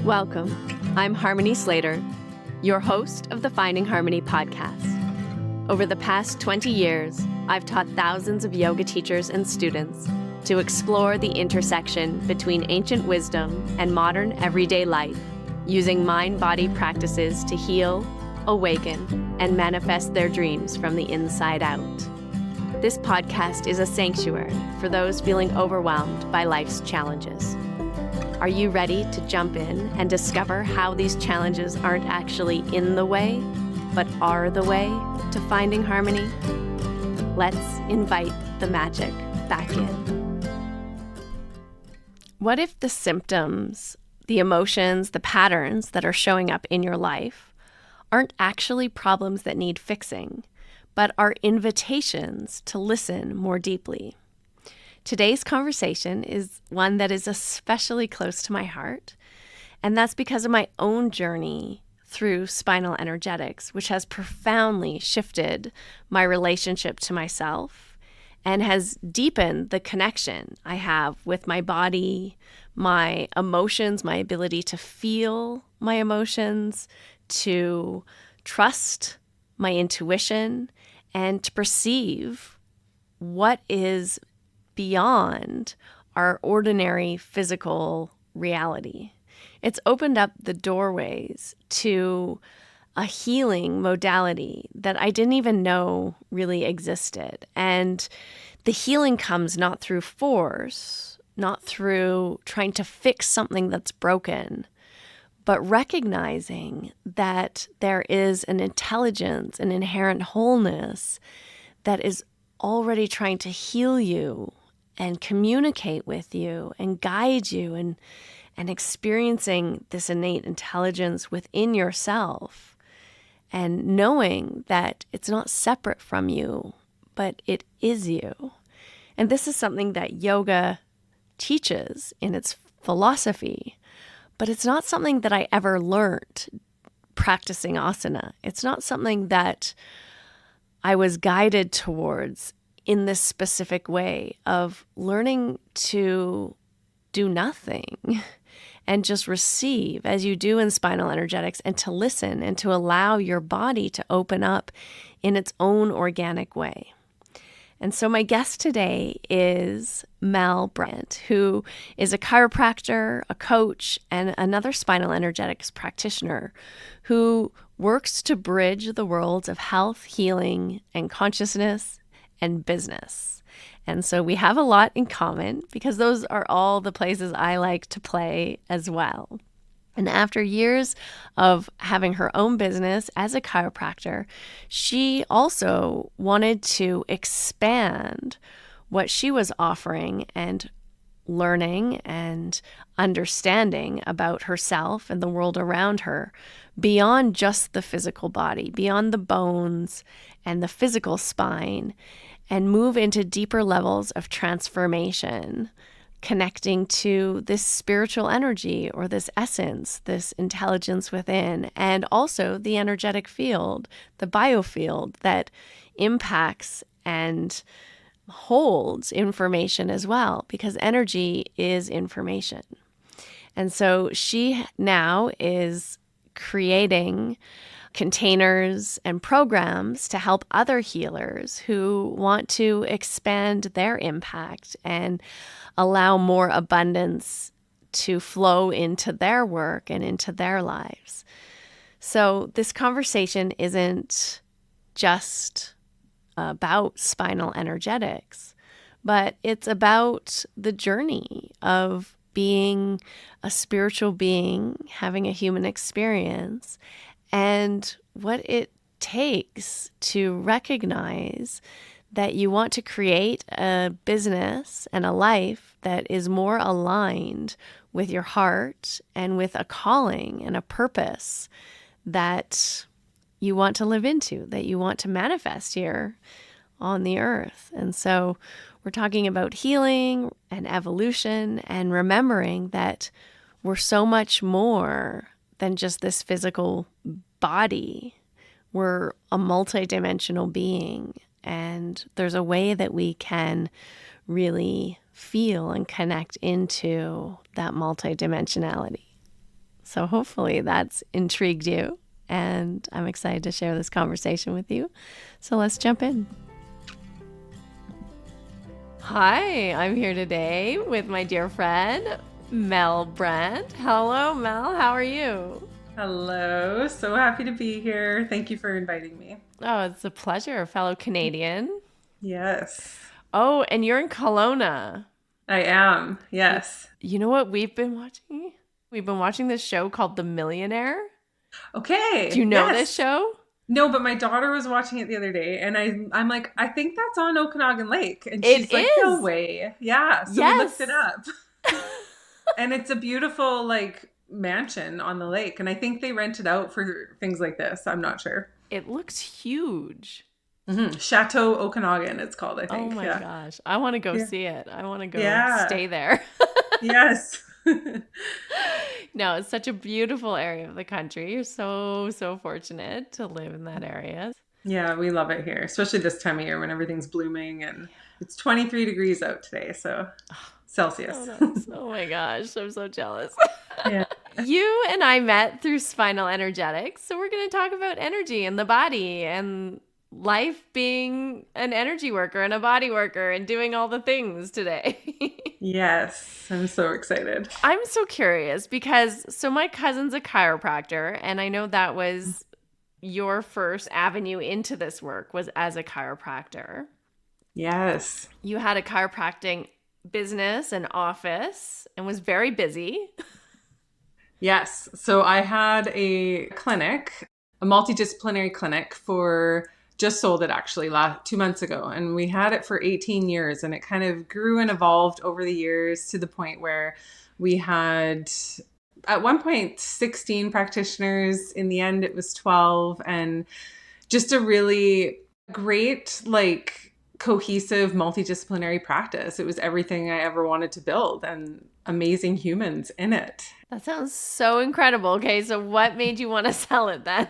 Welcome. I'm Harmony Slater, your host of the Finding Harmony podcast. Over the past 20 years, I've taught thousands of yoga teachers and students to explore the intersection between ancient wisdom and modern everyday life, using mind-body practices to heal, awaken, and manifest their dreams from the inside out. This podcast is a sanctuary for those feeling overwhelmed by life's challenges. Are you ready to jump in and discover how these challenges aren't actually in the way, but are the way to finding harmony? Let's invite the magic back in. What if the symptoms, the emotions, the patterns that are showing up in your life aren't actually problems that need fixing, but are invitations to listen more deeply? Today's conversation is one that is especially close to my heart, and that's because of my own journey through spinal energetics, which has profoundly shifted my relationship to myself and has deepened the connection I have with my body, my emotions, my ability to feel my emotions, to trust my intuition, and to perceive what is beyond our ordinary physical reality. It's opened up the doorways to a healing modality that I didn't even know really existed. And the healing comes not through force, not through trying to fix something that's broken, but recognizing that there is an intelligence, an inherent wholeness that is already trying to heal you and communicate with you and guide you and experiencing this innate intelligence within yourself and knowing that it's not separate from you, but it is you. And this is something that yoga teaches in its philosophy, but it's not something that I ever learned practicing asana. It's not something that I was guided towards in this specific way of learning to do nothing and just receive as you do in spinal energetics, and to listen and to allow your body to open up in its own organic way. And so my guest today is Mel Brandt, who is a chiropractor, a coach, and another spinal energetics practitioner who works to bridge the worlds of health, healing, and consciousness and business. And so we have a lot in common because those are all the places I like to play as well. And after years of having her own business as a chiropractor, she also wanted to expand what she was offering and learning and understanding about herself and the world around her beyond just the physical body, beyond the bones and the physical spine, and move into deeper levels of transformation, connecting to this spiritual energy or this essence, this intelligence within, and also the energetic field, the biofield that impacts and holds information as well, because energy is information. And so she now is creating containers and programs to help other healers who want to expand their impact and allow more abundance to flow into their work and into their lives. So this conversation isn't just about spinal energetics, but it's about the journey of being a spiritual being, having a human experience, and what it takes to recognize that you want to create a business and a life that is more aligned with your heart and with a calling and a purpose that you want to live into, that you want to manifest here on the earth. And so we're talking about healing and evolution and remembering that we're so much more than just this physical body. We're a multidimensional being, and there's a way that we can really feel and connect into that multidimensionality. So hopefully that's intrigued you, and I'm excited to share this conversation with you. So let's jump in. Hi, I'm here today with my dear friend, Mel Brandt. Hello, Mel. How are you? Hello. So happy to be here. Thank you for inviting me. Oh, it's a pleasure, fellow Canadian. Yes, Oh, and you're in Kelowna. I am. You, Yes. you know what we've been watching? We've been watching this show called The Millionaire. Do you Okay. know this Yes. show? No, but my daughter was watching it the other day and I'm like, I think that's on Okanagan Lake. And It she's like, no is. way. Yeah. So we looked it Yes. up. And it's a beautiful mansion on the lake. And I think they rent it out for things like this. I'm not sure. It looks huge. Chateau Okanagan, it's called, I Oh think. my Yeah. gosh. I want to go Yeah. see it. I want to go Yeah. stay there. Yes. No, it's such a beautiful area of the country. You're so fortunate to live in that area. Yeah, we love it here, especially this time of year when everything's blooming and it's 23 degrees out today, so So Celsius. nice. Oh my gosh. I'm so jealous. Yeah. You and I met through spinal energetics. So we're going to talk about energy and the body and life being an energy worker and a body worker and doing all the things today. Yes, I'm so excited. I'm so curious because my cousin's a chiropractor, and I know that was your first avenue into this work was as a chiropractor. Yes. You had a chiropractic business and office and was very busy. Yes. So I had a clinic, a multidisciplinary clinic for just sold it actually 2 months ago. And we had it for 18 years and it kind of grew and evolved over the years to the point where we had at one point 16 practitioners. In the end, it was 12 and just a really great, cohesive multidisciplinary practice. It was everything I ever wanted to build and amazing humans in it. That sounds so incredible. Okay, so what made you want to sell it then?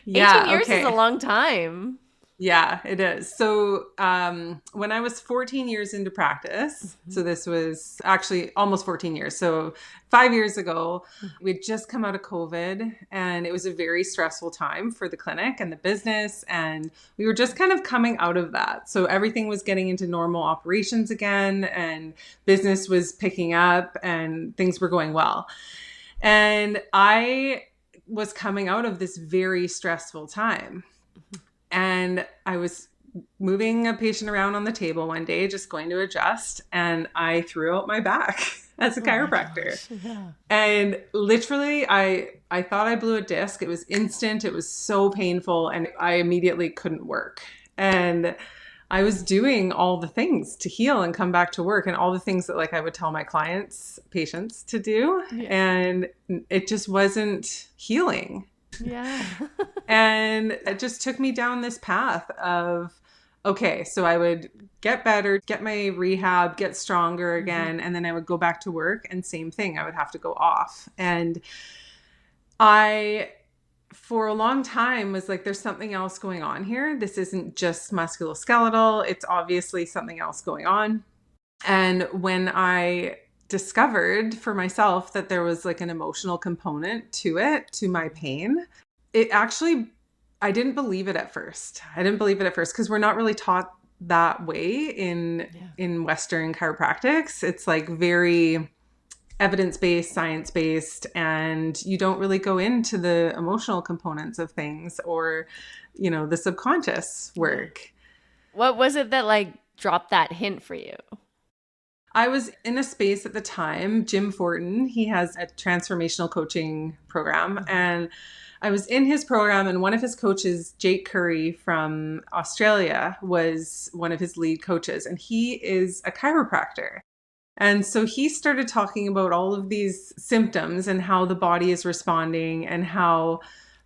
18 Yeah, years is a okay. long time. Yeah, it is. So when I was 14 years into practice, so this was actually almost 14 years. So 5 years ago, we'd just come out of COVID and it was a very stressful time for the clinic and the business. And we were just kind of coming out of that. So everything was getting into normal operations again and business was picking up and things were going well. And I was coming out of this very stressful time. And I was moving a patient around on the table one day, just going to adjust, and I threw out my back as a Oh my chiropractor. gosh. Yeah. And literally, I thought I blew a disc. It was instant. It was so painful, and I immediately couldn't work. And I was doing all the things to heal and come back to work, and all the things that I would tell my clients, patients to do, Yeah. and it just wasn't healing. Yeah. And it just took me down this path of, okay, so I would get better, get my rehab, get stronger again, and then I would go back to work and same thing, I would have to go off. And I, for a long time, was like, there's something else going on here. This isn't just musculoskeletal. It's obviously something else going on. And when I discovered for myself that there was an emotional component to it, to my pain, it actually, I didn't believe it at first. Because we're not really taught that way in Western chiropractics. It's very evidence-based, science-based, and you don't really go into the emotional components of things or, the subconscious work. What was it that dropped that hint for you? I was in a space at the time, Jim Fortin, he has a transformational coaching program, and I was in his program, and one of his coaches, Jake Curry from Australia, was one of his lead coaches, and he is a chiropractor. And so he started talking about all of these symptoms and how the body is responding and how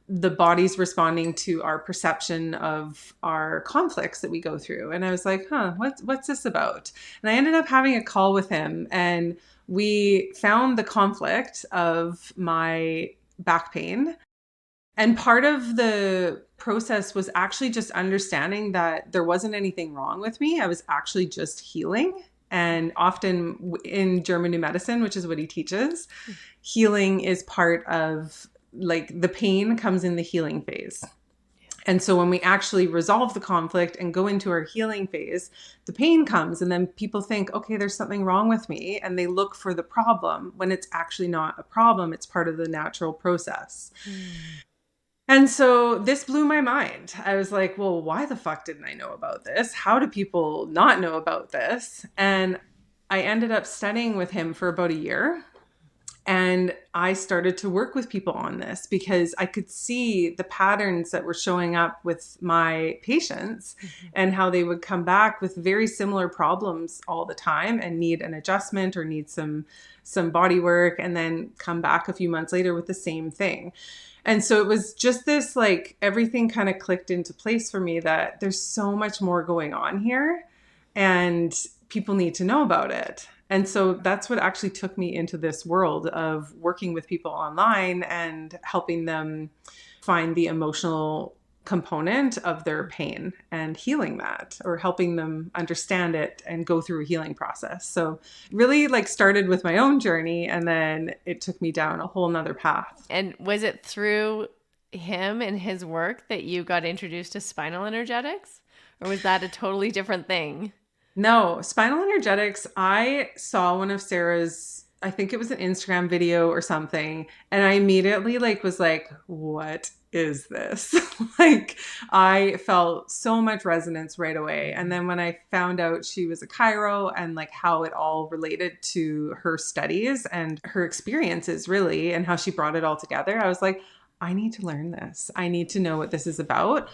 the body's responding to our perception of our conflicts that we go through. And I was like, what's this about? And I ended up having a call with him and we found the conflict of my back pain. And part of the process was actually just understanding that there wasn't anything wrong with me. I was actually just healing. And often in German New Medicine, which is what he teaches, healing is part of, like, the pain comes in the healing phase. And so when we actually resolve the conflict and go into our healing phase, the pain comes, and then people think, okay, there's something wrong with me. And they look for the problem when it's actually not a problem. It's part of the natural process. And so this blew my mind. I was like, well, why the fuck didn't I know about this? How do people not know about this? And I ended up studying with him for about a year. And I started to work with people on this because I could see the patterns that were showing up with my patients and how they would come back with very similar problems all the time and need an adjustment or need some body work, and then come back a few months later with the same thing. And so it was just this, like, everything kind of clicked into place for me that there's so much more going on here and people need to know about it. And so that's what actually took me into this world of working with people online and helping them find the emotional component of their pain and healing that, or helping them understand it and go through a healing process. So really, like, started with my own journey, and then it took me down a whole nother path. And was it through him and his work that you got introduced to spinal energetics? Or was that a totally different thing? No, spinal energetics, I saw one of Sarah's, I think it was an Instagram video or something, and I immediately, like, was like, what is this? Like, I felt so much resonance right away. And then when I found out she was a chiro and, like, how it all related to her studies and her experiences really, and how she brought it all together, I was like, I need to learn this. I need to know what this is about.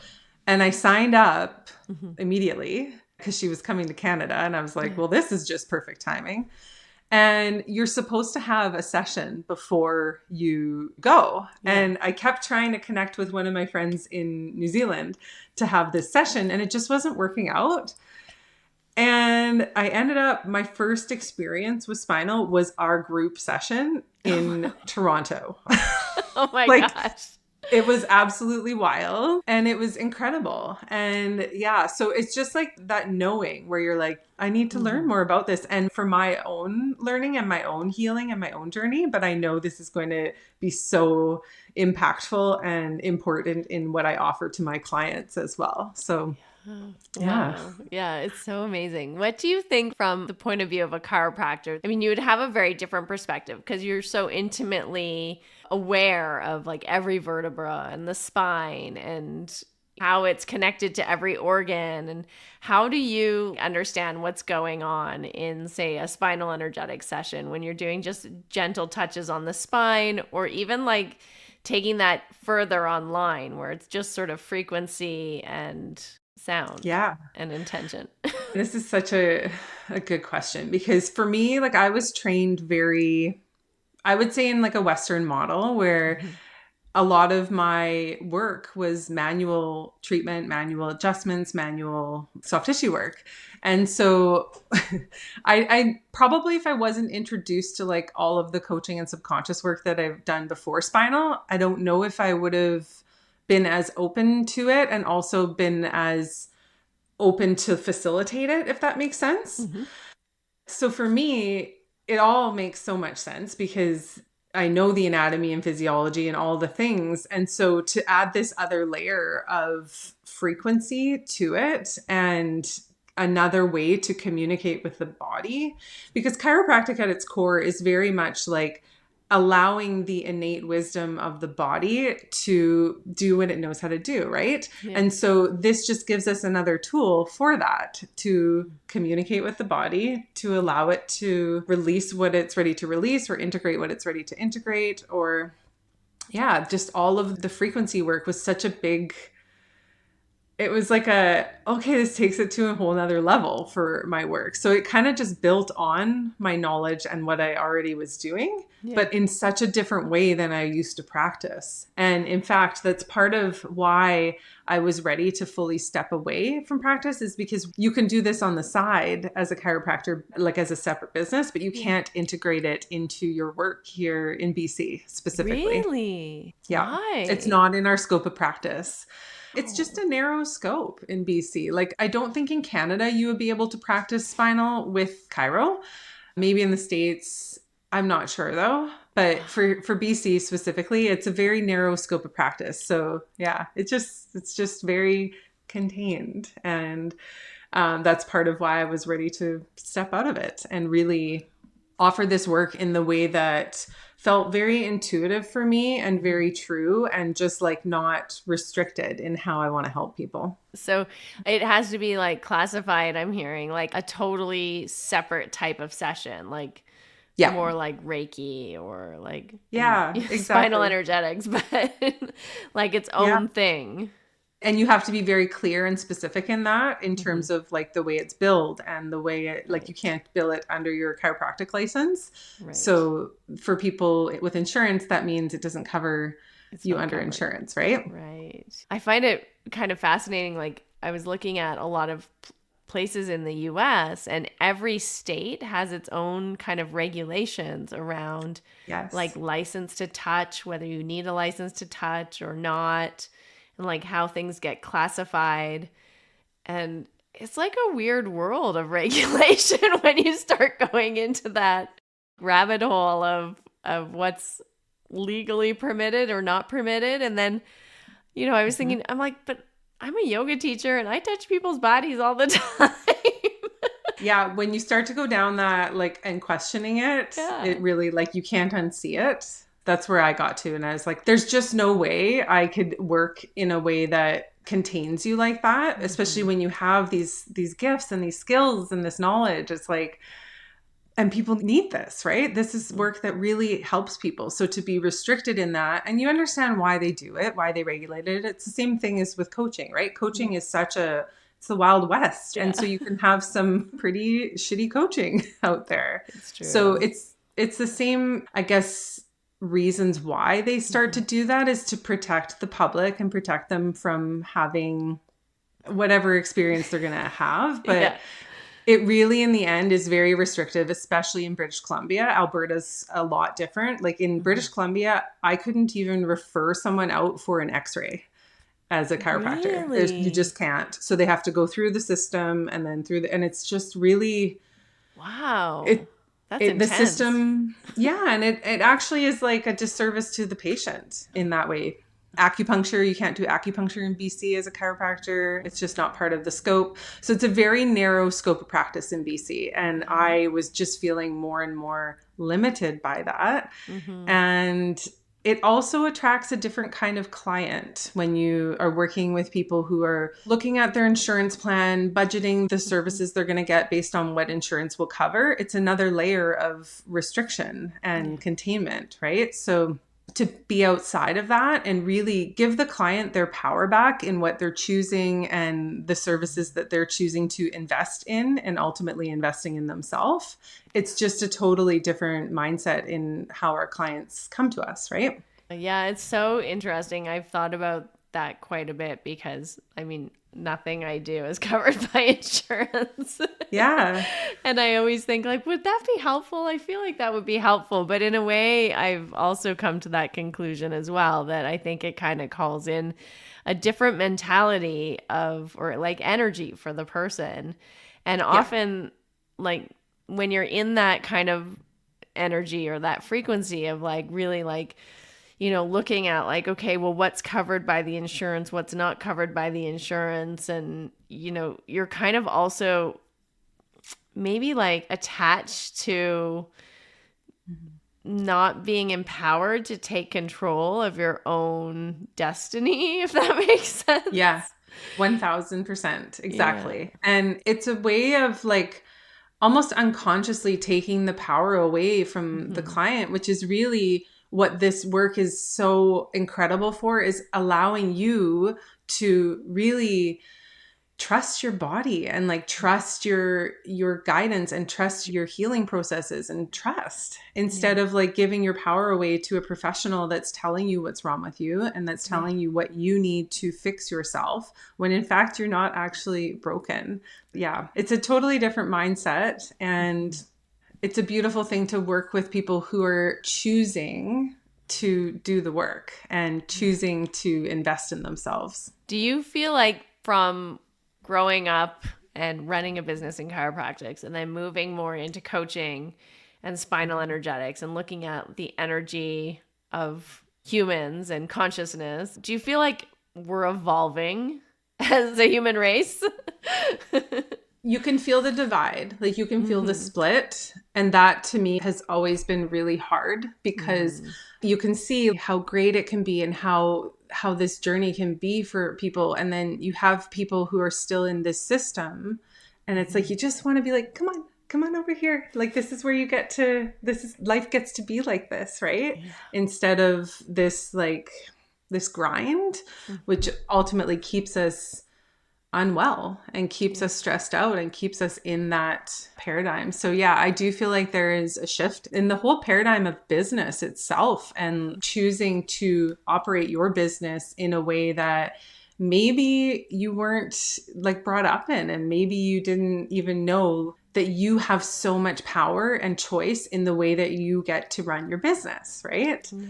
And I signed up immediately because she was coming to Canada. And I was like, well, this is just perfect timing. And you're supposed to have a session before you go. Yeah. And I kept trying to connect with one of my friends in New Zealand to have this session, and it just wasn't working out. And I ended up, my first experience with spinal was our group session in Toronto. Oh my like, gosh. It was absolutely wild, and it was incredible. And yeah, so it's just like that knowing where you're like, I need to learn more about this, and for my own learning and my own healing and my own journey. But I know this is going to be so impactful and important in what I offer to my clients as well. So yeah. Wow. Yeah, it's so amazing. What do you think from the point of view of a chiropractor? I mean, you would have a very different perspective because you're so intimately aware of, like, every vertebra and the spine and how it's connected to every organ. And how do you understand what's going on in, say, a spinal energetic session when you're doing just gentle touches on the spine, or even, like, taking that further online where it's just sort of frequency and sound and intention? This is such a good question, because for me, like, I was trained very, I would say, in, like, a Western model where a lot of my work was manual treatment, manual adjustments, manual soft tissue work. And so I probably, if I wasn't introduced to, like, all of the coaching and subconscious work that I've done before spinal, I don't know if I would have been as open to it and also been as open to facilitate it, if that makes sense. So for me, it all makes so much sense because I know the anatomy and physiology and all the things. And so to add this other layer of frequency to it and another way to communicate with the body, because chiropractic at its core is very much like allowing the innate wisdom of the body to do what it knows how to do, right? Yeah. And so this just gives us another tool for that, to communicate with the body, to allow it to release what it's ready to release, or integrate what it's ready to integrate, or just all of the frequency work was such a big, it was like okay, this takes it to a whole nother level for my work. So it kind of just built on my knowledge and what I already was doing, but in such a different way than I used to practice. And in fact, that's part of why I was ready to fully step away from practice, is because you can do this on the side as a chiropractor, like as a separate business, but you can't integrate it into your work here in BC specifically. Really? Yeah. Why? It's not in our scope of practice. It's just a narrow scope in BC. Like, I don't think in Canada you would be able to practice spinal with chiro. Maybe in the States, I'm not sure though. But for BC specifically, it's a very narrow scope of practice. So yeah, it's just very contained. And that's part of why I was ready to step out of it and really offer this work in the way that felt very intuitive for me and very true and just like not restricted in how I want to help people. So it has to be like classified, I'm hearing, like a totally separate type of session, like Yeah. more like Reiki or like Yeah, spinal exactly. energetics, but like its Yeah. own thing. And you have to be very clear and specific in that in Mm-hmm. terms of like the way it's billed and the way it, like you Right. can't bill it under your chiropractic license. Right. So for people with insurance, that means it doesn't cover It's you not under covered. insurance, right? Right. I find it kind of fascinating. Like, I was looking at a lot of places in the US, and every state has its own kind of regulations around like Yes. license to touch, whether you need a license to touch or not, and like how things get classified. And it's like a weird world of regulation when you start going into that rabbit hole of what's legally permitted or not permitted. And then, I was Mhm. thinking, I'm like, but I'm a yoga teacher and I touch people's bodies all the time. Yeah, when you start to go down that like and questioning it, Yeah. it really like you can't unsee it. That's where I got to. And I was like, there's just no way I could work in a way that contains you like that, especially Mm-hmm. when you have these gifts and these skills and this knowledge. It's like, and people need this, right? This is work that really helps people. So to be restricted in that, and you understand why they do it, why they regulate it. It's the same thing as with coaching, right? Coaching is it's the Wild West. And so Yeah, you can have some pretty shitty coaching out there. it's So true. it's the same, I guess, reasons why they start Mm-hmm. to do that is to protect the public and protect them from having whatever experience they're going to have. But Yeah. it really, in the end, is very restrictive, especially in British Columbia. Alberta's a lot different. Like in Mm-hmm. British Columbia, I couldn't even refer someone out for an x-ray as a chiropractor. You Really? just can't. So they have to go through the system and then and it's just really, Wow. it, That's the intense. system, yeah, and it actually is like a disservice to the patient in that way. Acupuncture, you can't do acupuncture in BC as a chiropractor. It's just not part of the scope. So it's a very narrow scope of practice in BC. And I was just feeling more and more limited by that. Mm-hmm. And it also attracts a different kind of client when you are working with people who are looking at their insurance plan, budgeting the services they're going to get based on what insurance will cover. It's another layer of restriction Yeah. and containment, right? So to be outside of that and really give the client their power back in what they're choosing and the services that they're choosing to invest in and ultimately investing in themselves. It's just a totally different mindset in how our clients come to us, right? Yeah, it's so interesting. I've thought about that quite a bit because, I mean, nothing I do is covered by insurance. Yeah. And I always think like, would that be helpful? I feel like that would be helpful, but in a way, I've also come to that conclusion as well that I think it kind of calls in a different mentality of or like energy for the person. And Yeah. often like when you're in that kind of energy or that frequency of like really like looking at like, okay, well, what's covered by the insurance, what's not covered by the insurance. And, you're kind of also maybe like attached to not being empowered to take control of your own destiny, if that makes Yeah. sense. 1000%. Yeah. Exactly. And it's a way of like almost unconsciously taking the power away from the Mm-hmm. client, which is really what this work is so incredible for, is allowing you to really trust your body and like trust your guidance and trust your healing processes and trust Yeah. instead of like giving your power away to a professional that's telling you what's wrong with you and that's Yeah. telling you what you need to fix yourself when in fact you're not actually broken. Yeah, it's a totally different mindset, and it's a beautiful thing to work with people who are choosing to do the work and choosing to invest in themselves. Do you feel like from growing up and running a business in chiropractics and then moving more into coaching and spinal energetics and looking at the energy of humans and consciousness, do you feel like we're evolving as a human race? You can feel the divide, like you can feel the split. And that to me has always been really hard because you can see how great it can be and how this journey can be for people. And then you have people who are still in this system. And it's like, you just want to be like, come on over here. Like, this is where you get to, life gets to be like this, right? Yeah. Instead of this, like this grind, which ultimately keeps us unwell and keeps us stressed out and keeps us in that paradigm. So yeah, I do feel like there is a shift in the whole paradigm of business itself and choosing to operate your business in a way that maybe you weren't like brought up in, and maybe you didn't even know that you have so much power and choice in the way that you get to run your business, right? Yeah.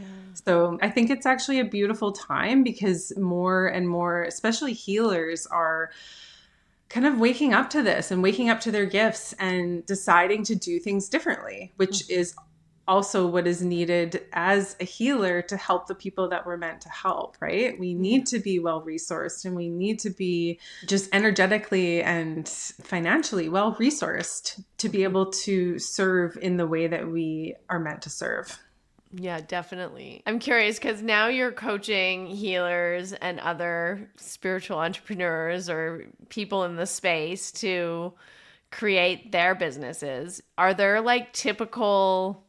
So I think it's actually a beautiful time because more and more, especially healers, are kind of waking up to this and waking up to their gifts and deciding to do things differently, which is also what is needed as a healer to help the people that we're meant to help, right? We need to be well resourced, and we need to be just energetically and financially well resourced to be able to serve in the way that we are meant to serve. Yeah, definitely. I'm curious because now you're coaching healers and other spiritual entrepreneurs or people in the space to create their businesses. Are there like typical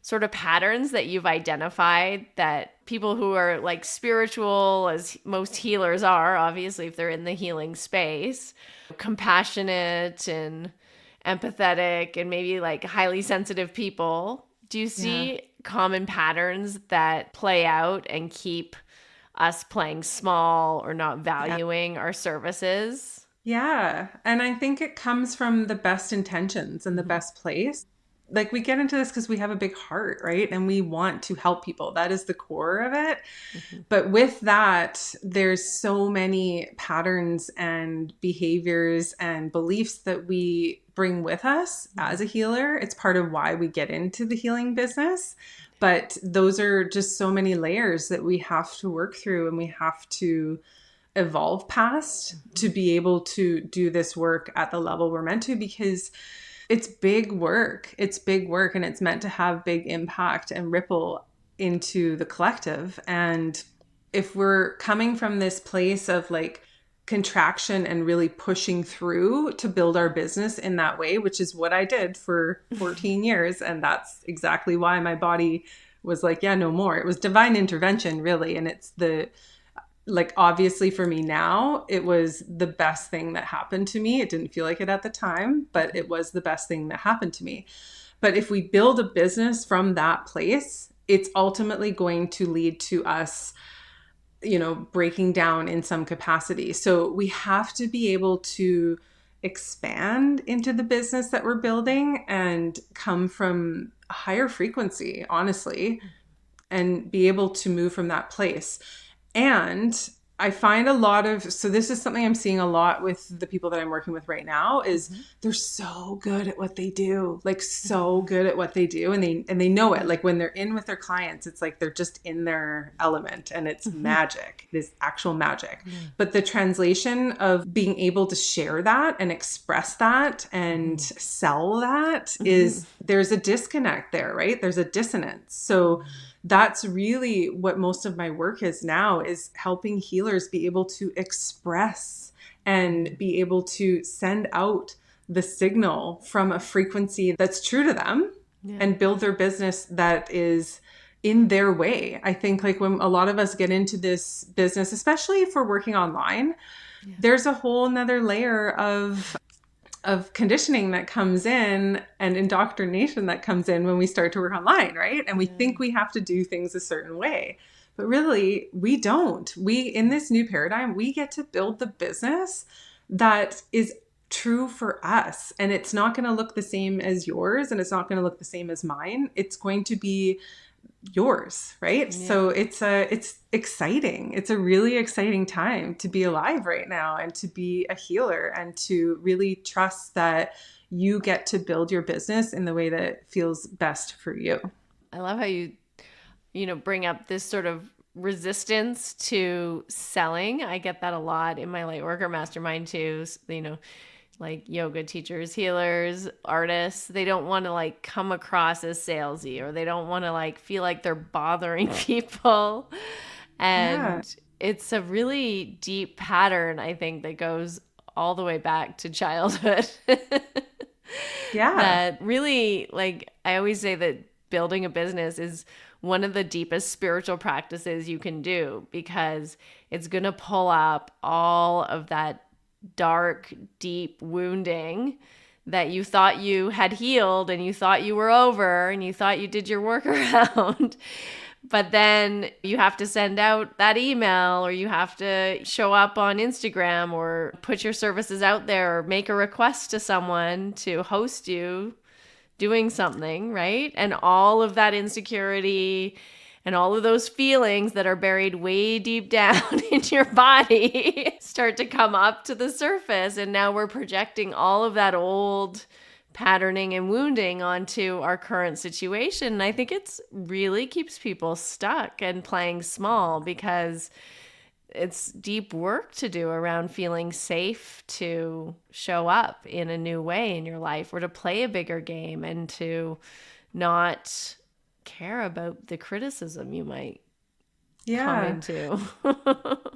sort of patterns that you've identified that people who are like spiritual, as most healers are, obviously, if they're in the healing space, compassionate and empathetic and maybe like highly sensitive people, do you see common patterns that play out and keep us playing small or not valuing our services? Yeah. And I think it comes from the best intentions and the best place. Like, we get into this because we have a big heart, right? And we want to help people. That is the core of it. But with that, there's so many patterns and behaviors and beliefs that we bring with us as a healer. It's part of why we get into the healing business. But those are just so many layers that we have to work through and we have to evolve past to be able to do this work at the level we're meant to, because it's big work. It's big work, and it's meant to have big impact and ripple into the collective. And if we're coming from this place of like contraction and really pushing through to build our business in that way, which is what I did for 14 years. And that's exactly why my body was like, yeah, no more. It was divine intervention, really. And it's like, obviously for me now, it was the best thing that happened to me. It didn't feel like it at the time, but it was the best thing that happened to me. But if we build a business from that place, it's ultimately going to lead to us, breaking down in some capacity. So we have to be able to expand into the business that we're building and come from a higher frequency, honestly, and be able to move from that place. And I find so this is something I'm seeing a lot with the people that I'm working with right now, is they're so good at what they do, like so good at what they do. And they know it. Like when they're in with their clients, it's like they're just in their element, and it's magic. It is actual magic. But the translation of being able to share that and express that and sell that is, there's a disconnect there, right? There's a dissonance. So that's really what most of my work is now, is helping healers be able to express and be able to send out the signal from a frequency that's true to them and build their business that is in their way. I think like when a lot of us get into this business, especially if we're working online, there's a whole nother layer of conditioning that comes in and indoctrination that comes in when we start to work online, right? And we think we have to do things a certain way, but really we don't. In this new paradigm, we get to build the business that is true for us. And it's not going to look the same as yours, and it's not going to look the same as mine. It's going to be yours, right? Yeah. So it's exciting. It's a really exciting time to be alive right now and to be a healer and to really trust that you get to build your business in the way that feels best for you. I love how bring up this sort of resistance to selling. I get that a lot in my light worker mastermind too. Like yoga teachers, healers, artists, they don't want to like come across as salesy, or they don't want to like feel like they're bothering people. Yeah. And it's a really deep pattern, I think, that goes all the way back to childhood. Yeah. That really, like, I always say that building a business is one of the deepest spiritual practices you can do, because it's going to pull up all of that dark, deep wounding that you thought you had healed and you thought you were over and you thought you did your work around. But then you have to send out that email, or you have to show up on Instagram, or put your services out there, or make a request to someone to host you doing something, right? And all of that insecurity and all of those feelings that are buried way deep down in your body start to come up to the surface. And now we're projecting all of that old patterning and wounding onto our current situation. And I think it's really keeps people stuck and playing small, because it's deep work to do around feeling safe to show up in a new way in your life, or to play a bigger game, and to not care about the criticism you might come Yeah. into.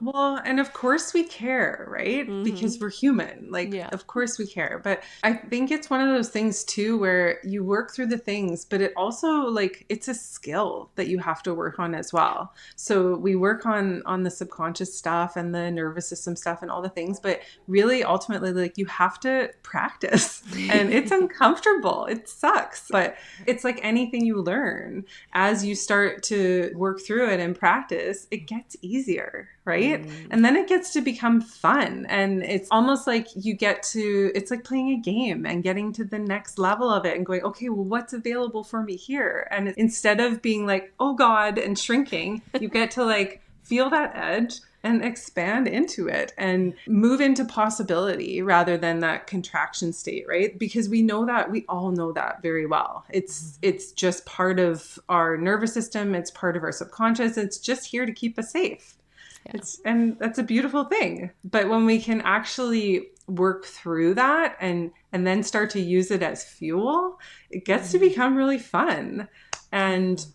Well, and of course we care, right? Hmm. Because we're human. Like, Yeah. of course we care. But I think it's one of those things too where you work through the things, but it also like it's a skill that you have to work on as well. So we work on the subconscious stuff and the nervous system stuff and all the things, but really ultimately like you have to practice. And it's uncomfortable. It sucks. But it's like anything you learn as you start to work through it and practice, it gets easier, right? Mm. And then it gets to become fun. And it's almost like you get to, it's like playing a game and getting to the next level of it and going, okay, well, what's available for me here? And instead of being like, oh God, and shrinking, you get to like feel that edge and expand into it and move into possibility rather than that contraction state, right? Because we know that, we all know that very well. It's just part of our nervous system, it's part of our subconscious, it's just here to keep us safe. Yeah. And that's a beautiful thing. But when we can actually work through that and then start to use it as fuel, it gets to become really fun. And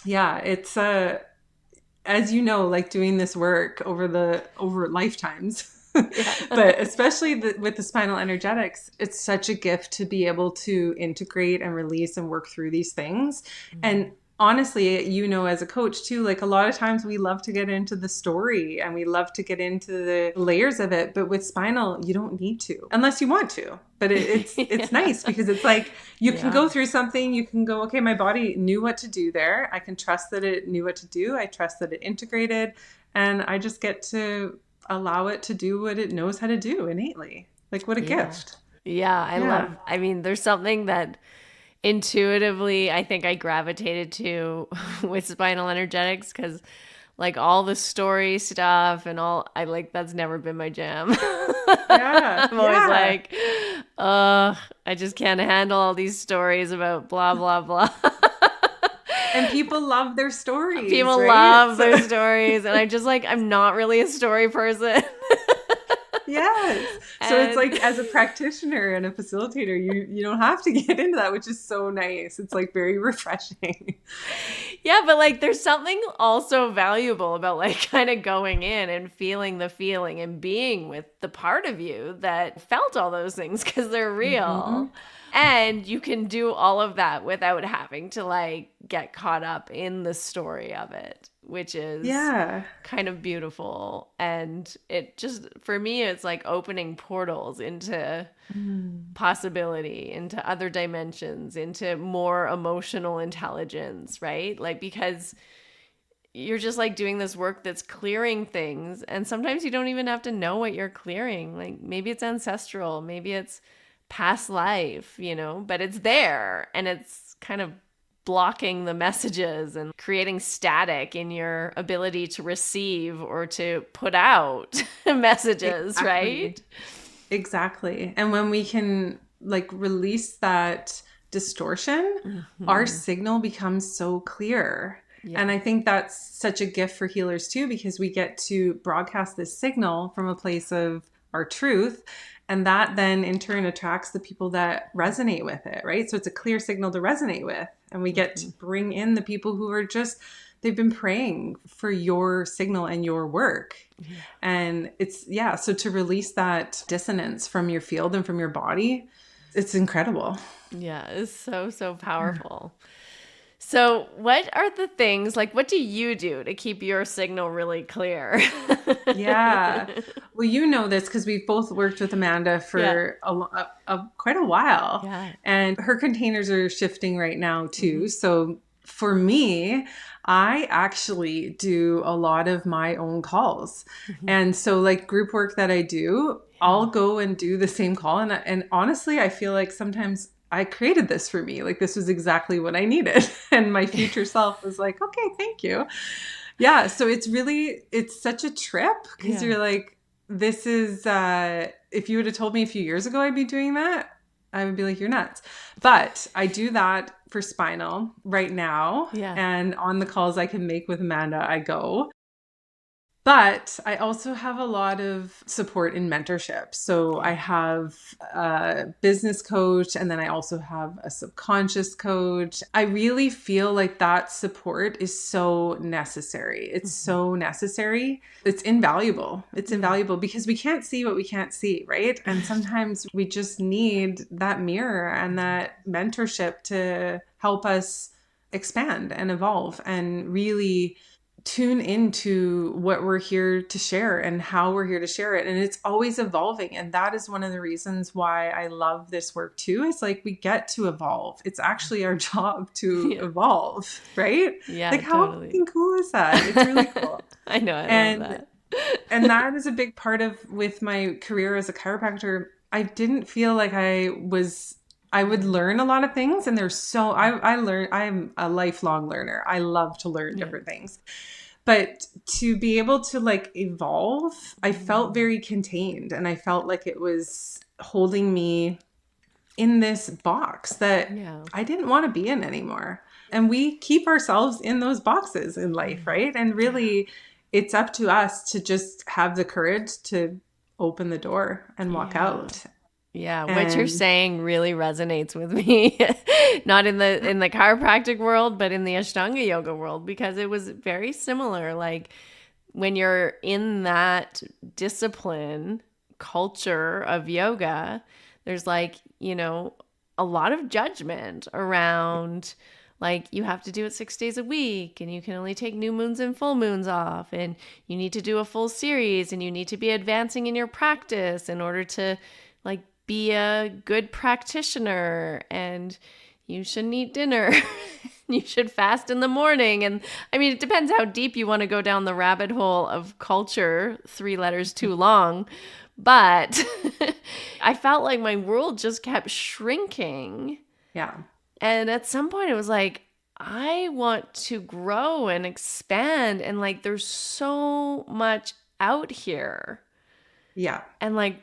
yeah, it's as you know, like doing this work over lifetimes. Yeah. But especially with the spinal energetics, it's such a gift to be able to integrate and release and work through these things. And honestly, you know, as a coach too, like a lot of times we love to get into the story and we love to get into the layers of it. But with spinal, you don't need to unless you want to. But it's Yeah. nice because it's like you can Yeah. go through something, you can go, okay, my body knew what to do there. I can trust that it knew what to do. I trust that it integrated. And I just get to allow it to do what it knows how to do innately. Like, what a Yeah. gift. Yeah. Yeah. I mean, there's something that intuitively I think I gravitated to with spinal energetics, because like all the story stuff and all, I like, that's never been my jam. Yeah. I'm always Yeah. like, I just can't handle all these stories about blah blah blah. And people love their stories, People right? love So, those stories, and I just like, I'm not really a story person. yes. So it's And like as a practitioner and a facilitator, you don't have to get into that, which is so nice. It's like very refreshing. yeah, but like there's something also valuable about like kind of going in and feeling the feeling and being with the part of you that felt all those things, because they're Hmm. real. And you can do all of that without having to like get caught up in the story of it, which is Yeah. kind of beautiful. And it just, for me, it's like opening portals into Mm. possibility, into other dimensions, into more emotional intelligence, right? Like, because you're just like doing this work that's clearing things. And sometimes you don't even have to know what you're clearing. Like, maybe it's ancestral, maybe it's past life, but it's there and it's kind of blocking the messages and creating static in your ability to receive or to put out messages, right? Exactly. And when we can like release that distortion, our signal becomes so clear. Yeah. And I think that's such a gift for healers too, because we get to broadcast this signal from a place of our truth. And that then in turn attracts the people that resonate with it, right? So it's a clear signal to resonate with. And we get to bring in the people who are just, they've been praying for your signal and your work. Yeah. And it's, yeah. So to release that dissonance from your field and from your body, it's incredible. Yeah. It's so, so powerful. So what are the things, like, what do you do to keep your signal really clear? Yeah. Well, you know this because we've both worked with Amanda for quite a while. Yeah. And her containers are shifting right now too. So for me, I actually do a lot of my own calls. And so like group work that I do, I'll go and do the same call. And honestly, I feel like sometimes I created this for me. Like this was exactly what I needed. And my future self was like, okay, thank you. Yeah. So it's such a trip because you're like, this is, if you would have told me a few years ago I'd be doing that, I would be like, you're nuts. But I do that for spinal right now. Yeah. And on the calls I can make with Amanda, I go. But I also have a lot of support in mentorship. So I have a business coach, and then I also have a subconscious coach. I really feel like that support is so necessary. It's so necessary. It's invaluable. It's invaluable because we can't see what we can't see, right? And sometimes we just need that mirror and that mentorship to help us expand and evolve and really tune into what we're here to share and how we're here to share it. And it's always evolving. And that is one of the reasons why I love this work too. It's like we get to evolve. It's actually our job to evolve, right? Yeah. Like how fucking cool is that? It's really cool. I know. I love that. And that is a big part of with my career as a chiropractor. I didn't feel like I would learn a lot of things, and I'm a lifelong learner. I love to learn different things. But to be able to like evolve, I felt very contained, and I felt like it was holding me in this box that I didn't want to be in anymore. And we keep ourselves in those boxes in life, right? And really it's up to us to just have the courage to open the door and walk out. Yeah, what you're saying really resonates with me. Not in the chiropractic world, but in the Ashtanga yoga world, because it was very similar. Like when you're in that discipline culture of yoga, there's like, a lot of judgment around like you have to do it 6 days a week and you can only take new moons and full moons off, and you need to do a full series, and you need to be advancing in your practice in order to like be a good practitioner, and you shouldn't eat dinner. You should fast in the morning. And I mean, it depends how deep you want to go down the rabbit hole of culture, 3 letters too long. But I felt like my world just kept shrinking. Yeah. And at some point it was like, I want to grow and expand. And like, there's so much out here. Yeah. And like,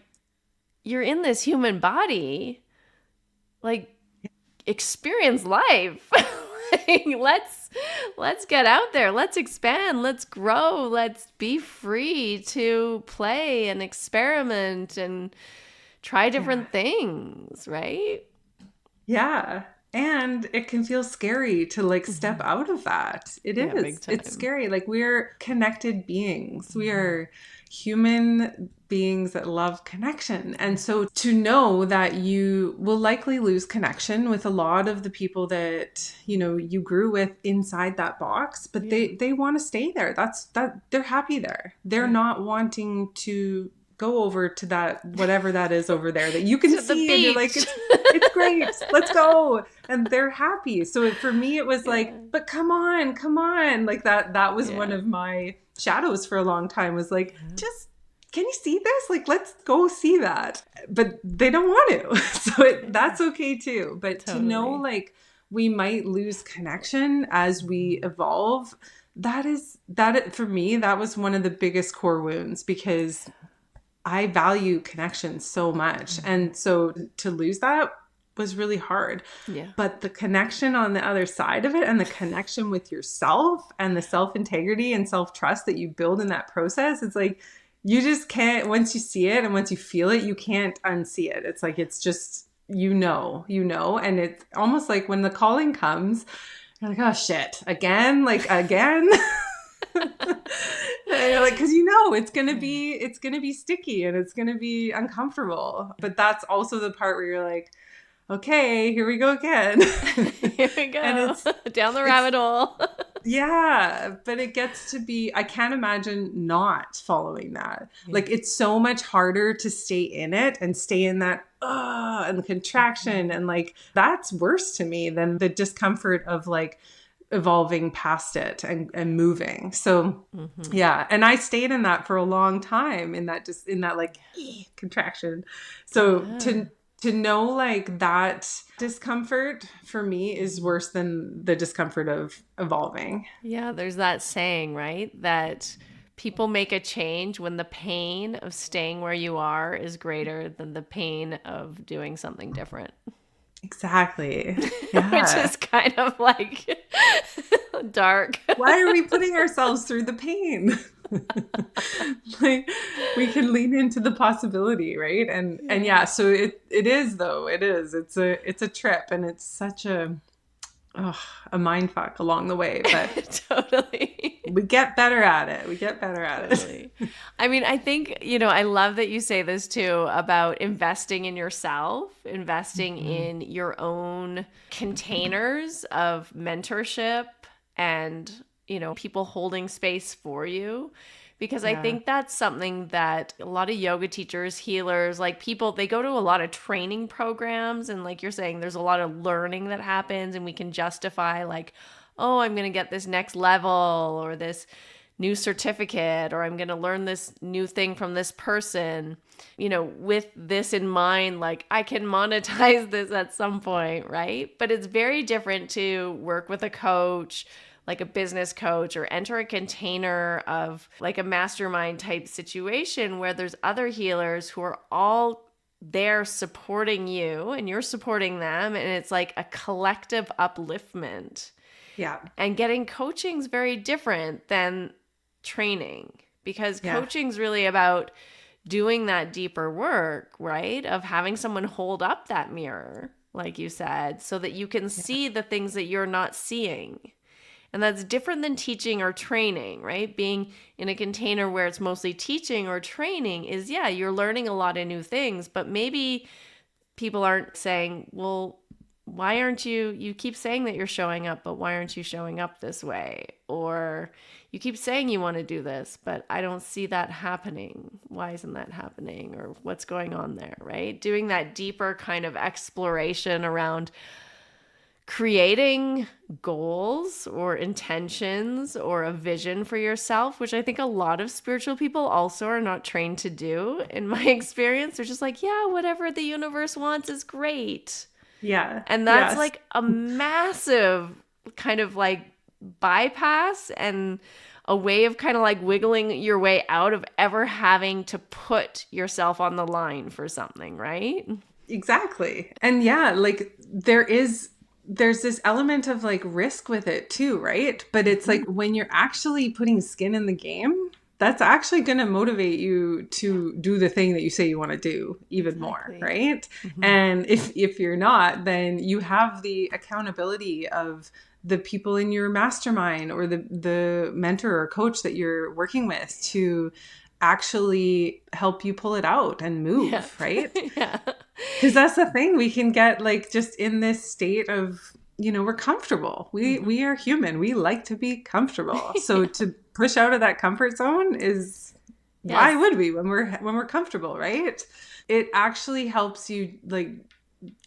you're in this human body, like experience life. Like, let's get out there. Let's expand. Let's grow. Let's be free to play and experiment and try different things, right? Yeah. And it can feel scary to like step out of that. It is. Big time. It's scary. Like we're connected beings. We are human beings that love connection. And so to know that you will likely lose connection with a lot of the people that, you grew with inside that box, but they want to stay there. They're happy there. They're not wanting to go over to that, whatever that is over there that you can see and you're like, it's great. Let's go. And they're happy. So for me, it was like, but come on. Like that was one of my shadows for a long time, was like, just, can you see this? Like, let's go see that. But they don't want to. So that's okay too. But to know like we might lose connection as we evolve. For me, that was one of the biggest core wounds, because I value connection so much. And so to lose that was really hard. Yeah. But the connection on the other side of it, and the connection with yourself, and the self-integrity and self-trust that you build in that process, it's like, you just can't, once you see it and once you feel it, you can't unsee it. It's like, it's just, and it's almost like when the calling comes, you're like, oh shit, again, like again. Like, because it's gonna be sticky and it's gonna be uncomfortable. But that's also the part where you're like, okay, here we go again. Here we go. And it's down the rabbit hole. Yeah, but it gets to be, I can't imagine not following that. Like, it's so much harder to stay in it and stay in that and the contraction, and like, that's worse to me than the discomfort of like evolving past it and moving. So yeah, and I stayed in that for a long time, in that like contraction. So to know like that discomfort for me is worse than the discomfort of evolving. Yeah, there's that saying, right? That people make a change when the pain of staying where you are is greater than the pain of doing something different. Exactly. Yeah. Which is kind of like dark. Why are we putting ourselves through the pain? Like, we can lean into the possibility, right? And yeah, so it is, though. It's a trip, and it's such a mind fuck along the way, but totally. We get better at it. Totally. I mean, I think, I love that you say this too about investing in yourself, investing in your own containers of mentorship and, people holding space for you. Because I think that's something that a lot of yoga teachers, healers, like people, they go to a lot of training programs, and like you're saying, there's a lot of learning that happens, and we can justify like, oh, I'm going to get this next level or this new certificate, or I'm going to learn this new thing from this person, with this in mind, like I can monetize this at some point, right? But it's very different to work with a coach, like a business coach, or enter a container of like a mastermind type situation where there's other healers who are all there supporting you and you're supporting them. And it's like a collective upliftment. Yeah. And getting coaching is very different than training, because coaching's really about doing that deeper work, right? Of having someone hold up that mirror, like you said, so that you can see the things that you're not seeing. And that's different than teaching or training, right? Being in a container where it's mostly teaching or training is, you're learning a lot of new things, but maybe people aren't saying, well, why aren't you keep saying that you're showing up, but why aren't you showing up this way? Or you keep saying you want to do this, but I don't see that happening. Why isn't that happening? Or what's going on there, right? Doing that deeper kind of exploration around creating goals or intentions or a vision for yourself, which I think a lot of spiritual people also are not trained to do. In my experience, they're just like, whatever the universe wants is great. Yeah. And that's like a massive kind of like bypass and a way of kind of like wiggling your way out of ever having to put yourself on the line for something, right? Exactly. And like there's this element of like risk with it too, right? But it's like when you're actually putting skin in the game, that's actually going to motivate you to do the thing that you say you want to do even more, right? And if you're not, then you have the accountability of the people in your mastermind or the mentor or coach that you're working with to actually help you pull it out and move, right? Yeah. Because that's the thing, we can get like just in this state of, we're comfortable. We are human. We like to be comfortable. So to push out of that comfort zone is why would we when we're comfortable, right? It actually helps you like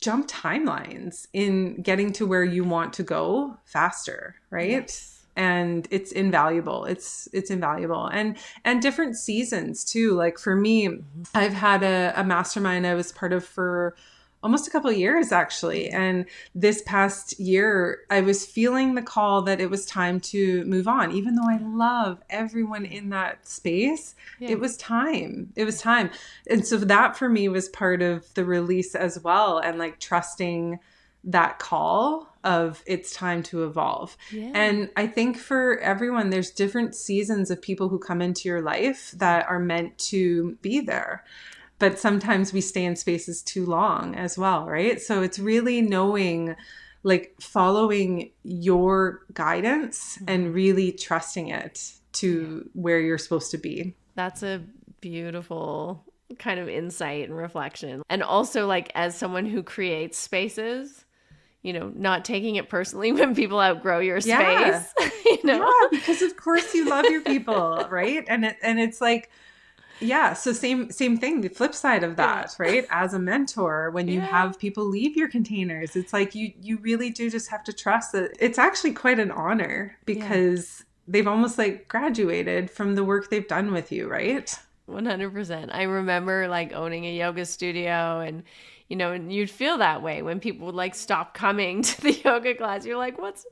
jump timelines in getting to where you want to go faster, right? Yes. And it's invaluable. It's invaluable. And different seasons too. Like for me, I've had a mastermind I was part of for almost a couple of years actually. And this past year, I was feeling the call that it was time to move on. Even though I love everyone in that space, it was time. It was time. And so that for me was part of the release as well. And like trusting that call of it's time to evolve. Yeah. And I think for everyone, there's different seasons of people who come into your life that are meant to be there. But sometimes we stay in spaces too long as well, right? So it's really knowing, like following your guidance and really trusting it to where you're supposed to be. That's a beautiful kind of insight and reflection. And also, like, as someone who creates spaces, you know, not taking it personally when people outgrow your space, you know? Yeah, because of course you love your people, right? And it's like, yeah, so same thing, the flip side of that, right? As a mentor, when you have people leave your containers, it's like you really do just have to trust that it's actually quite an honor because they've almost like graduated from the work they've done with you, right? 100%. I remember like owning a yoga studio, and you know, and you'd feel that way when people would like stop coming to the yoga class. You're like, what's,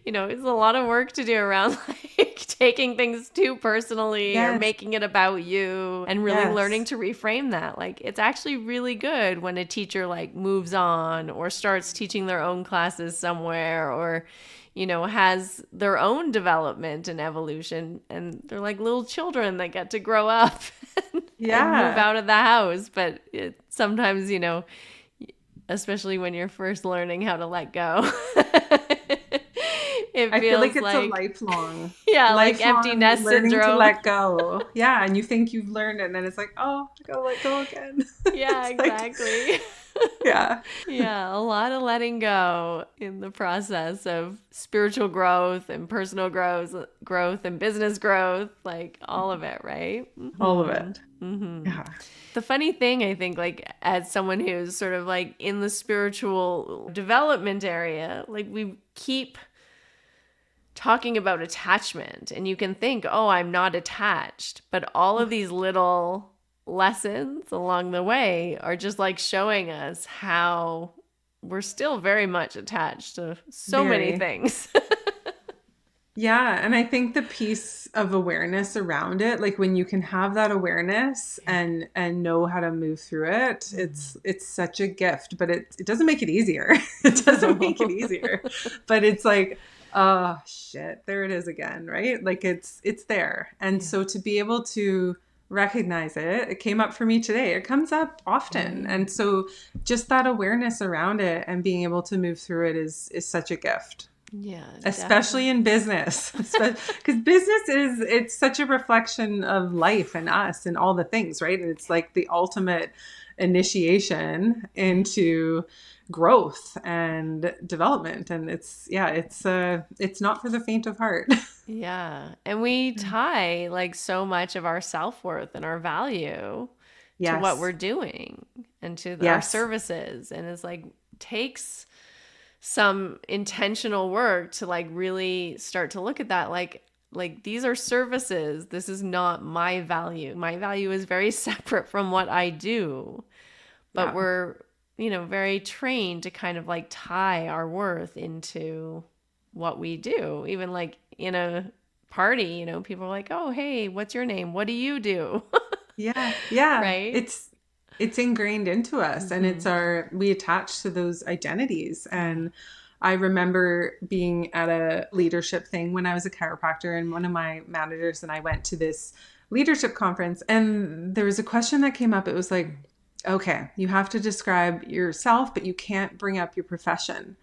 you know, it's a lot of work to do around like taking things too personally or making it about you, and really learning to reframe that. Like, it's actually really good when a teacher like moves on or starts teaching their own classes somewhere, or, you know, has their own development and evolution, and they're like little children that get to grow up and move out of the house. But sometimes, you know, especially when you're first learning how to let go, I feel like it's a lifelong, like empty nest learning syndrome. to let go. Yeah, and you think you've learned it, and then it's like, oh, I gotta let go again. Yeah, exactly. Like, yeah. Yeah, a lot of letting go in the process of spiritual growth and personal growth and business growth, like all of it, right? Mm-hmm. All of it. Mm-hmm. Yeah. The funny thing, I think, like as someone who's sort of like in the spiritual development area, like we keep talking about attachment, and you can think, oh, I'm not attached, but all of these little lessons along the way are just like showing us how we're still very much attached to so many things. Yeah, and I think the piece of awareness around it, like when you can have that awareness and know how to move through it, it's such a gift, but it doesn't make it easier. It doesn't make it easier. But it's like, oh shit, there it is again, right? Like it's there. And so to be able to recognize it came up for me today. It comes up often. And so just that awareness around it and being able to move through it is such a gift. Yeah, especially in business, because business it's such a reflection of life and us and all the things, right? And it's like the ultimate initiation into growth and development, and it's not for the faint of heart. Yeah, and we tie like so much of our self-worth and our value to what we're doing and to our services, and it's like takes some intentional work to like really start to look at that, like these are services. This is not my value. My value is very separate from what I do. But we're, you know, very trained to kind of like tie our worth into what we do. Even like in a party, you know, people are like, oh, hey, what's your name? What do you do? Yeah. Right? It's ingrained into us, and we attach to those identities. And I remember being at a leadership thing when I was a chiropractor, and one of my managers and I went to this leadership conference, and there was a question that came up. It was like, okay, you have to describe yourself, but you can't bring up your profession.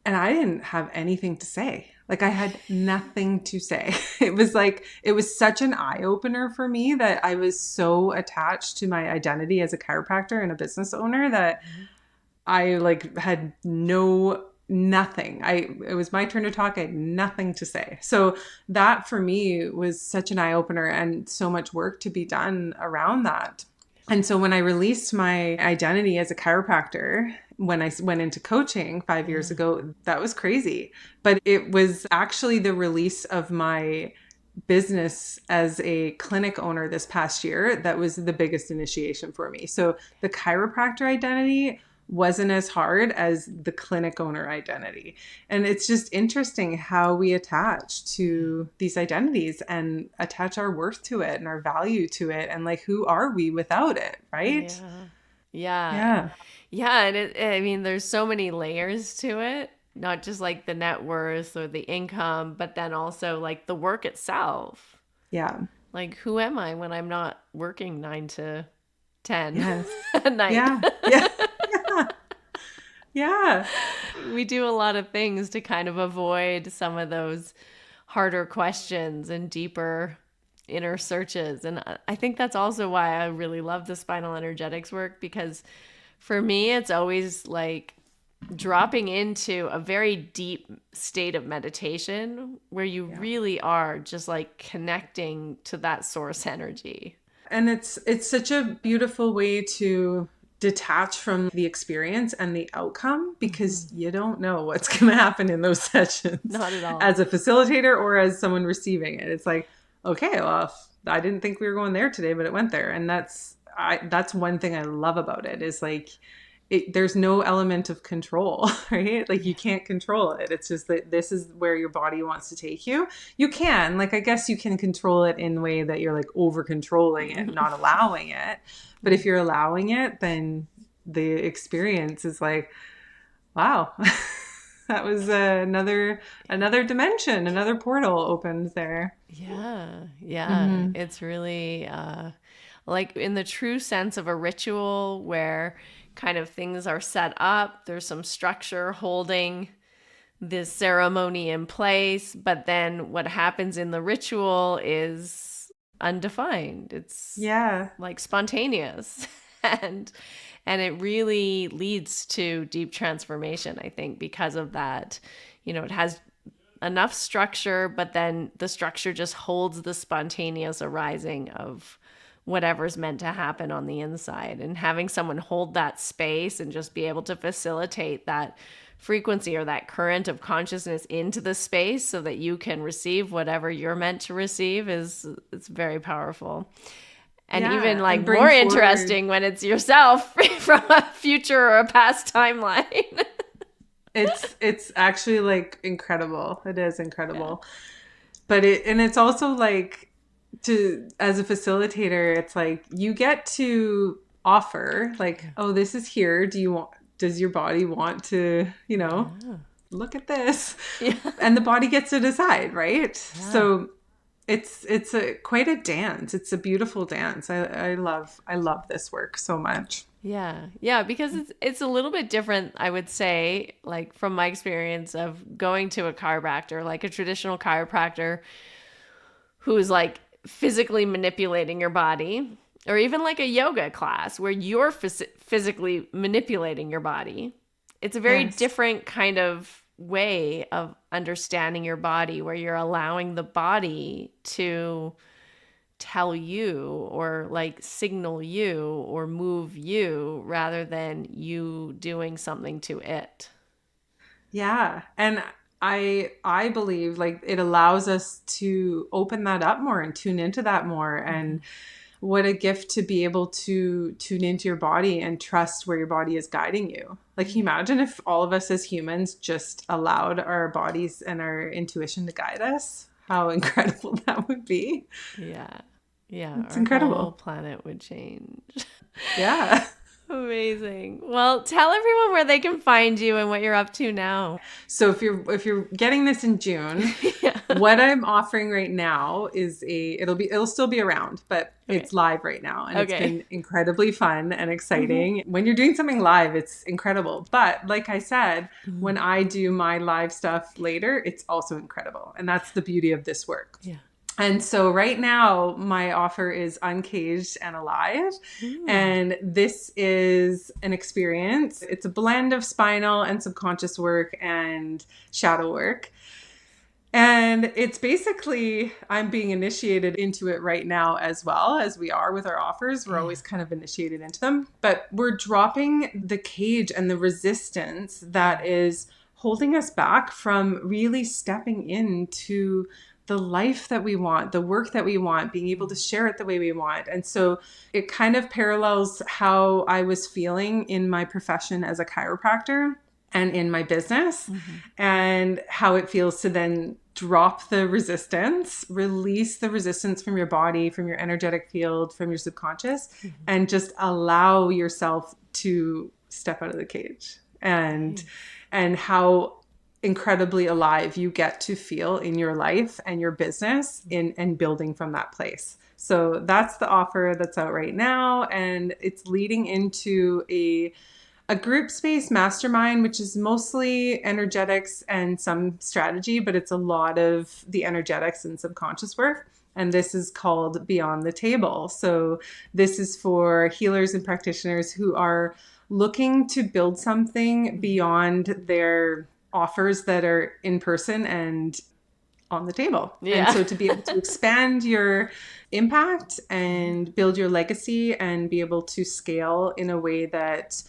And I didn't have anything to say. Like I had nothing to say. It was such an eye opener for me that I was so attached to my identity as a chiropractor and a business owner that I like had nothing. It was my turn to talk. I had nothing to say. So that for me was such an eye opener, and so much work to be done around that. And so when I released my identity as a chiropractor, when I went into coaching 5 years ago, that was crazy. But it was actually the release of my business as a clinic owner this past year that was the biggest initiation for me. So the chiropractor identity wasn't as hard as the clinic owner identity. And it's just interesting how we attach to these identities and attach our worth to it and our value to it. And like, who are we without it? Right? Yeah. Yeah. Yeah. Yeah. And I mean, there's so many layers to it, not just like the net worth or the income, but then also like the work itself. Yeah. Like, who am I when I'm not working 9 to 10 Yes. at night? Yeah. Yeah. Yeah. Yeah. We do a lot of things to kind of avoid some of those harder questions and deeper inner searches. And I think that's also why I really love the spinal energetics work, because for me, it's always like dropping into a very deep state of meditation where you really are just like connecting to that source energy. And it's such a beautiful way to detach from the experience and the outcome, because you don't know what's going to happen in those sessions. Not at all. As a facilitator or as someone receiving it. It's like, okay, well, I didn't think we were going there today, but it went there. And that's one thing I love about it, is like, there's no element of control, right? Like, you can't control it. It's just that this is where your body wants to take you. You can, like, I guess you can control it in a way that you're like over controlling it, not allowing it. But if you're allowing it, then the experience is like, wow, that was another dimension, another portal opened there. Yeah. Yeah. It's really like in the true sense of a ritual where kind of things are set up. There's some structure holding this ceremony in place, but then what happens in the ritual is undefined. It's like spontaneous. and it really leads to deep transformation, I think, because of that. You know, it has enough structure, but then the structure just holds the spontaneous arising of whatever's meant to happen on the inside. And having someone hold that space and just be able to facilitate that frequency or that current of consciousness into the space so that you can receive whatever you're meant to receive it's very powerful. And even like more interesting when it's yourself from a future or a past timeline. It's actually like incredible. It is incredible. But it's also like, as a facilitator, it's like you get to offer like, oh, this is here. Does your body want to, look at this? Yeah. And the body gets to decide, right? Yeah. So it's quite a dance. It's a beautiful dance. I love this work so much. Yeah. Yeah. Because it's a little bit different, I would say, like from my experience of going to a chiropractor, like a traditional chiropractor who's like physically manipulating your body, or even like a yoga class where you're physically manipulating your body. It's a very different kind of way of understanding your body, where you're allowing the body to tell you or like signal you or move you rather than you doing something to it. Yeah. And I believe like it allows us to open that up more and tune into that more. And what a gift to be able to tune into your body and trust where your body is guiding you. Like, can you imagine if all of us as humans just allowed our bodies and our intuition to guide us? How incredible that would be. Yeah. Yeah. It's incredible. Whole planet would change. Yeah. Amazing. Well, tell everyone where they can find you and what you're up to now. So if you're getting this in June, what I'm offering right now is it'll still be around, but it's live right now. And it's been incredibly fun and exciting. When you're doing something live, it's incredible. But like I said, when I do my live stuff later, it's also incredible. And that's the beauty of this work. Yeah. And so right now, my offer is Uncaged and Alive. And this is an experience. It's a blend of spinal and subconscious work and shadow work. And it's basically, I'm being initiated into it right now as well, as we are with our offers. We're always kind of initiated into them. But we're dropping the cage and the resistance that is holding us back from really stepping into the life that we want, the work that we want, being able to share it the way we want. And so it kind of parallels how I was feeling in my profession as a chiropractor and in my business, and how it feels to then drop the resistance, release the resistance from your body, from your energetic field, from your subconscious, and just allow yourself to step out of the cage, and how incredibly alive you get to feel in your life and your business and building from that place. So that's the offer that's out right now. And it's leading into a group space mastermind, which is mostly energetics and some strategy, but it's a lot of the energetics and subconscious work. And this is called Beyond the Table. So this is for healers and practitioners who are looking to build something beyond their offers that are in person and on the table. Yeah. And so to be able to expand your impact and build your legacy and be able to scale in a way that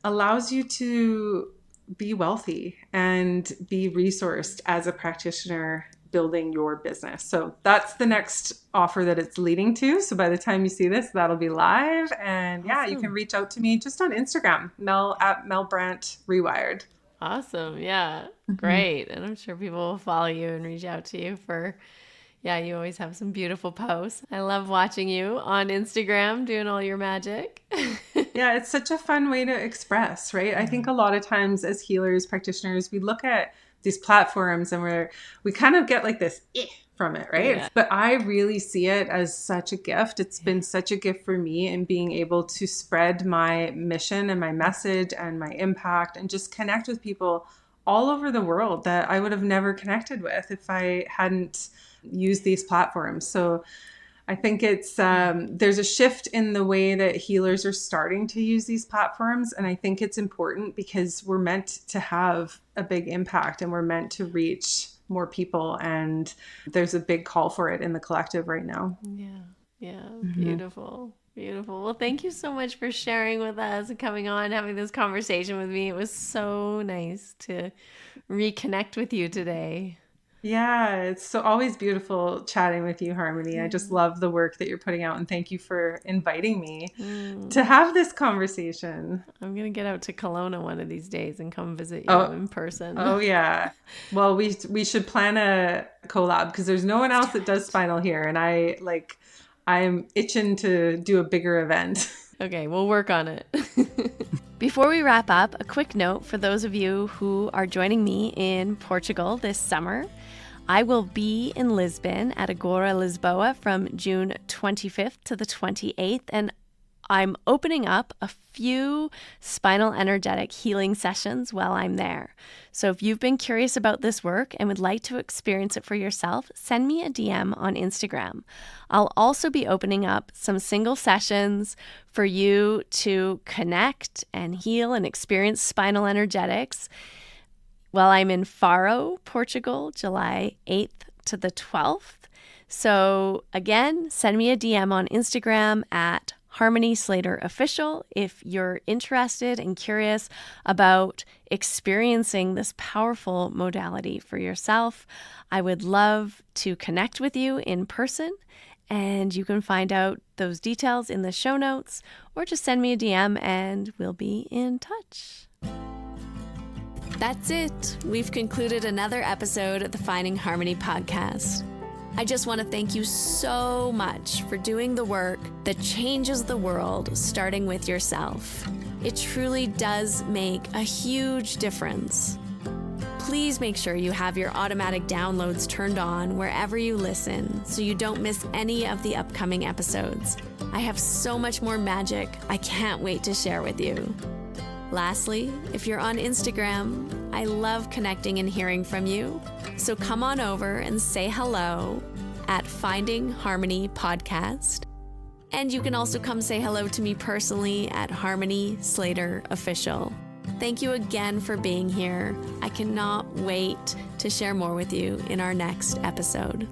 allows you to be wealthy and be resourced as a practitioner building your business. So that's the next offer that it's leading to. So by the time you see this, that'll be live. And yeah, you can reach out to me just on Instagram, at Mel Brandt Rewired. Awesome. Yeah. Great. And I'm sure people will follow you and reach out to you you always have some beautiful posts. I love watching you on Instagram doing all your magic. Yeah, it's such a fun way to express, right? I think a lot of times as healers, practitioners, we look at these platforms and we kind of get like this from it, right? Yeah. But I really see it as such a gift. It's been such a gift for me in being able to spread my mission and my message and my impact and just connect with people all over the world that I would have never connected with if I hadn't used these platforms. So I think it's there's a shift in the way that healers are starting to use these platforms. And I think it's important because we're meant to have a big impact and we're meant to reach more people. And there's a big call for it in the collective right now. Yeah. Beautiful. Beautiful. Well, thank you so much for sharing with us and coming on, having this conversation with me. It was so nice to reconnect with you today. Yeah, it's so always beautiful chatting with you, Harmony. I just love the work that you're putting out, and thank you for inviting me to have this conversation. I'm going to get out to Kelowna one of these days and come visit you in person. Oh, yeah. Well, we should plan a collab because there's no one else that does spinal here, and I'm itching to do a bigger event. Okay, we'll work on it. Before we wrap up, a quick note for those of you who are joining me in Portugal this summer. I will be in Lisbon at Agora Lisboa from June 25th to the 28th, and I'm opening up a few spinal energetic healing sessions while I'm there. So if you've been curious about this work and would like to experience it for yourself, send me a DM on Instagram. I'll also be opening up some single sessions for you to connect and heal and experience spinal energetics while I'm in Faro, Portugal, July 8th to the 12th. So again, send me a DM on Instagram at Harmony Slater Official if you're interested and curious about experiencing this powerful modality for yourself. I would love to connect with you in person, and you can find out those details in the show notes or just send me a DM and we'll be in touch. That's it. We've concluded another episode of the Finding Harmony podcast. I just want to thank you so much for doing the work that changes the world, starting with yourself. It truly does make a huge difference. Please make sure you have your automatic downloads turned on wherever you listen so you don't miss any of the upcoming episodes. I have so much more magic I can't wait to share with you. Lastly, if you're on Instagram, I love connecting and hearing from you. So come on over and say hello at Finding Harmony Podcast. And you can also come say hello to me personally at Harmony Slater Official. Thank you again for being here. I cannot wait to share more with you in our next episode.